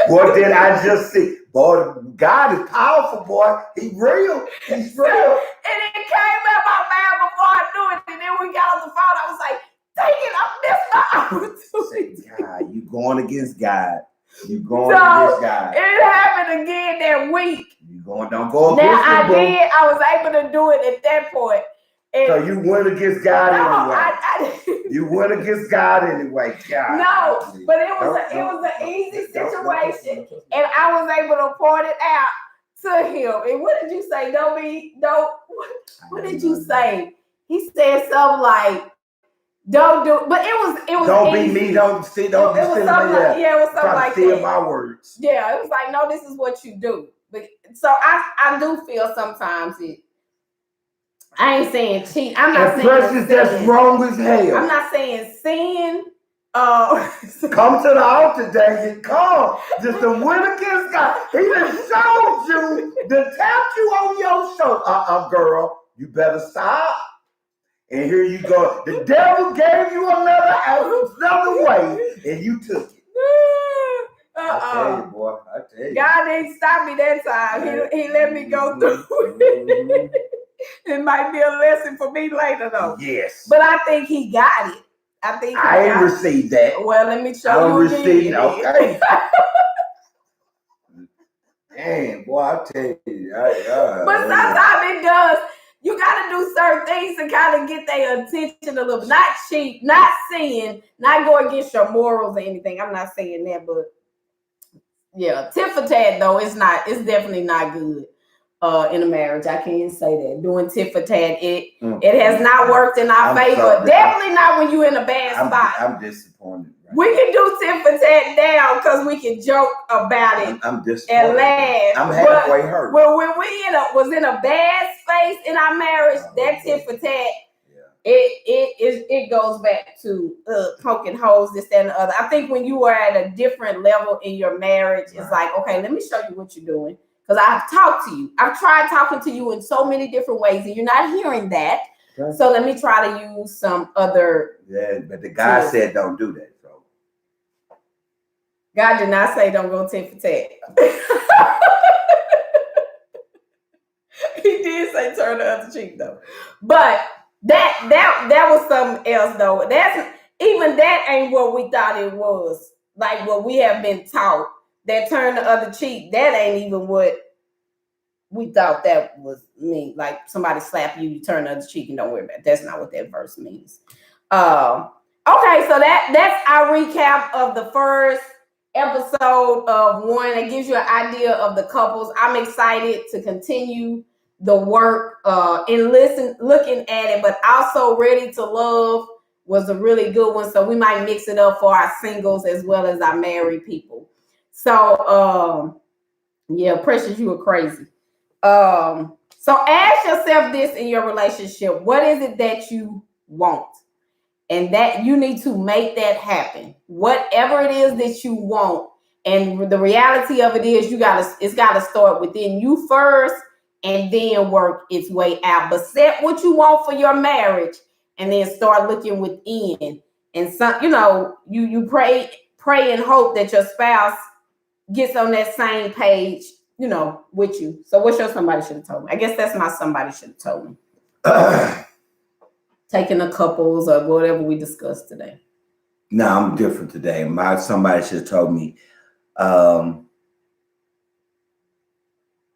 What did I just see? Boy, God is powerful, boy. He's real. He's real. And it came out my mouth before I knew it. And then we got on the phone. I was like, dang it, I missed my opportunity. God, you going against God. You going against God. It happened again that week. Don't go against him. Now I was able to do it at that point. And so you went against God anyway. You went against God anyway. God. No, but it was an easy situation, and I was able to point it out to him. And what did you say? What did you say? He said something like, "Don't do," but it was. Don't easy. Be me. Don't be it was something like, yeah, it was something like that. My words. Yeah, it was like, no, this is what you do. But so I do feel sometimes it. I ain't saying cheat. I'm not saying precious, that's wrong as hell. I'm not saying sin. Come to the altar, dang it. Come. Just to win against God. He done showed you, done tapped you on your shoulder. Girl, you better stop. And here you go. The devil gave you another way, and you took it. I tell you, boy. I tell you. God didn't stop me that time. He let me go through it. It might be a lesson for me later, though. Yes. But I think he got it. I ain't received that. Well, let me show you again. Okay. Damn, boy, I tell you. But sometimes it does. You got to do certain things to kind of get their attention a little bit. Not cheat, not sin, not go against your morals or anything. I'm not saying that, but yeah, tit for tat though, it's definitely not good in a marriage. I can't say that. Doing tit for tat, it has not worked in our favor. Definitely not when you're in a bad spot. I'm disappointed. Right? We can do tit for tat now because we can joke about it. I'm disappointed. And laugh. I'm halfway hurt. Well, when we was in a bad space in our marriage, that tit for tat, it goes back to poking holes, this, that, and the other. I think when you are at a different level in your marriage, it's like, okay, let me show you what you're doing. because I've talked to you. I've tried talking to you in so many different ways, and you're not hearing that. Okay. So let me try to use some other. Yeah, but the guy said don't do that. So God did not say don't go tit for tat. He did say turn the other cheek though. But that was something else though. Even that ain't what we thought it was. Like what we have been taught. That turn the other cheek, that ain't even what we thought that was mean. Like somebody slap you, you turn the other cheek and don't worry about it. That's not what that verse means. Okay, so that's our recap of the first episode of 1. It gives you an idea of the couples. I'm excited to continue the work and looking at it, but also Ready to Love was a really good one. So we might mix it up for our singles as well as our married people. So yeah, Precious, you were crazy. So ask yourself this in your relationship: what is it that you want? And that you need to make that happen. Whatever it is that you want. And the reality of it is it's gotta start within you first and then work its way out. But set what you want for your marriage and then start looking within. And some, you pray and hope that your spouse gets on that same page, with you. So what's your somebody should have told me? I guess that's my somebody should have told me. Taking the couples or whatever we discussed today. No, I'm different today. Somebody should have told me.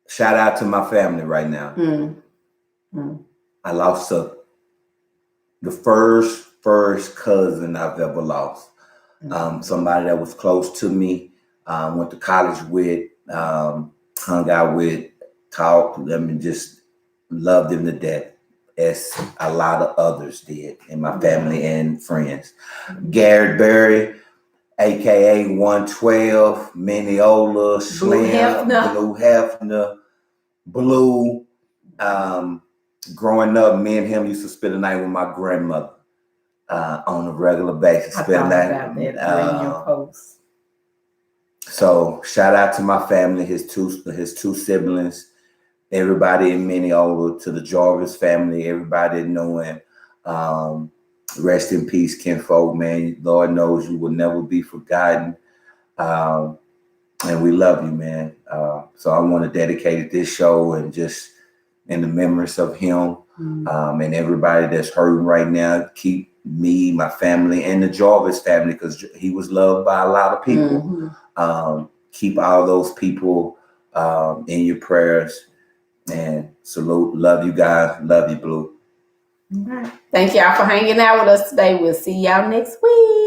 Shout out to my family right now. I lost the first cousin I've ever lost. Somebody that was close to me, went to college with, hung out with, talked, just loved him to death, as a lot of others did in my family and friends. Garrett Berry, aka 112, Mineola, Slim, Blue Hefner, Blue. Growing up, me and him used to spend the night with my grandmother on a regular basis. So shout out to my family, his two siblings, everybody in Mineola, to the Jarvis family, everybody knowing. Rest in peace, kinfolk, man. Lord knows you will never be forgotten. And we love you, man. So I want to dedicate this show and just in the memories of him, and everybody that's hurting right now. Keep me, my family, and the Jarvis family, because he was loved by a lot of people. Keep all those people in your prayers. And salute. Love you guys. Love you, Blue. All right. Thank y'all for hanging out with us today. We'll see y'all next week.